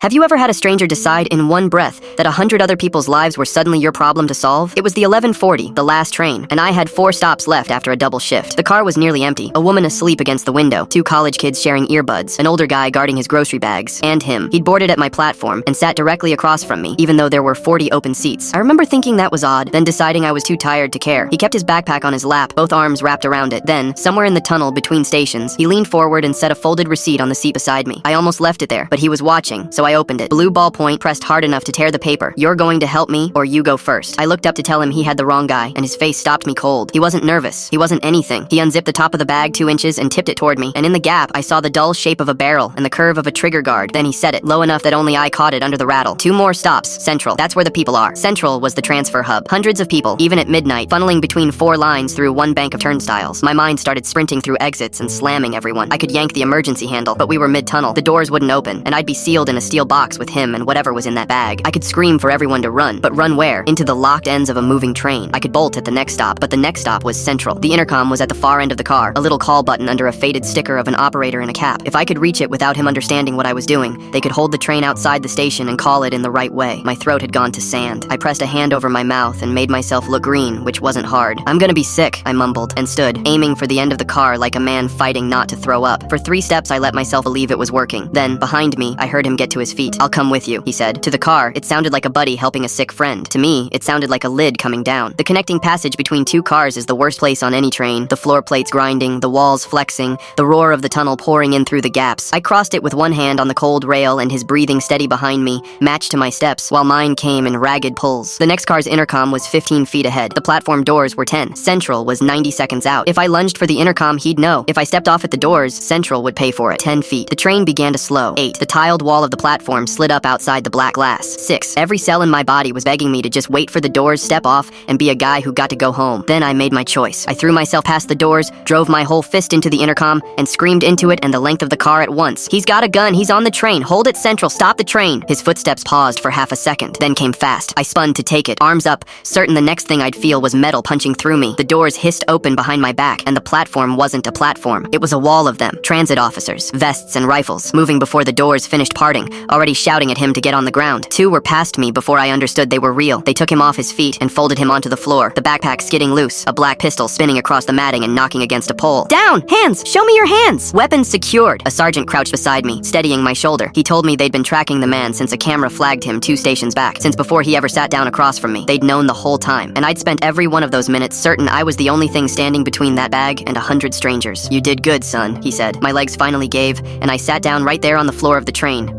Have you ever had a stranger decide in one breath that 100 other people's lives were suddenly your problem to solve? It was the 11:40, the last train, and I had 4 stops left after a double shift. The car was nearly empty, a woman asleep against the window, 2 college kids sharing earbuds, an older guy guarding his grocery bags, and him. He'd boarded at my platform and sat directly across from me, even though there were 40 open seats. I remember thinking that was odd, then deciding I was too tired to care. He kept his backpack on his lap, both arms wrapped around it. Then, somewhere in the tunnel between stations, he leaned forward and set a folded receipt on the seat beside me. I almost left it there, but he was watching, so I opened it. Blue ballpoint pressed hard enough to tear the paper. "You're going to help me, or you go first." I looked up to tell him he had the wrong guy, and his face stopped me cold. He wasn't nervous. He wasn't anything. He unzipped the top of the bag 2 inches and tipped it toward me, and in the gap, I saw the dull shape of a barrel and the curve of a trigger guard. Then he said it, low enough that only I caught it under the rattle. 2 more stops. Central. That's where the people are. Central was the transfer hub. Hundreds of people, even at midnight, funneling between 4 lines through 1 bank of turnstiles. My mind started sprinting through exits and slamming everyone. I could yank the emergency handle, but we were mid-tunnel. The doors wouldn't open, and I'd be sealed in a steel box with him and whatever was in that bag. I could scream for everyone to run, but run where? Into the locked ends of a moving train. I could bolt at the next stop, but the next stop was Central. The intercom was at the far end of the car, a little call button under a faded sticker of an operator in a cap. If I could reach it without him understanding what I was doing, they could hold the train outside the station and call it in the right way. My throat had gone to sand. I pressed a hand over my mouth and made myself look green, which wasn't hard. "I'm gonna be sick," I mumbled, and stood, aiming for the end of the car like a man fighting not to throw up. For 3 steps, I let myself believe it was working. Then, behind me, I heard him get to his feet. "I'll come with you," he said. To the car, it sounded like a buddy helping a sick friend. To me, it sounded like a lid coming down. The connecting passage between 2 cars is the worst place on any train. The floor plates grinding, the walls flexing, the roar of the tunnel pouring in through the gaps. I crossed it with one hand on the cold rail and his breathing steady behind me, matched to my steps, while mine came in ragged pulls. The next car's intercom was 15 feet ahead. The platform doors were 10. Central was 90 seconds out. If I lunged for the intercom, he'd know. If I stepped off at the doors, Central would pay for it. 10 feet. The train began to slow. 8. The tiled wall of the platform slid up outside the black glass. 6. Every cell in my body was begging me to just wait for the doors, step off, and be a guy who got to go home. Then I made my choice. I threw myself past the doors, drove my whole fist into the intercom, and screamed into it and the length of the car at once. "He's got a gun. He's on the train. Hold it, Central. Stop the train." His footsteps paused for half a second, then came fast. I spun to take it, arms up, certain the next thing I'd feel was metal punching through me. The doors hissed open behind my back, and the platform wasn't a platform. It was a wall of them. Transit officers, vests and rifles, moving before the doors finished parting, already shouting at him to get on the ground. 2 were past me before I understood they were real. They took him off his feet and folded him onto the floor, the backpack skidding loose, a black pistol spinning across the matting and knocking against a pole. "Down! Hands! Show me your hands!" "Weapons secured." A sergeant crouched beside me, steadying my shoulder. He told me they'd been tracking the man since a camera flagged him 2 stations back, since before he ever sat down across from me. They'd known the whole time, and I'd spent every one of those minutes certain I was the only thing standing between that bag and 100 strangers. "You did good, son," he said. My legs finally gave, and I sat down right there on the floor of the train.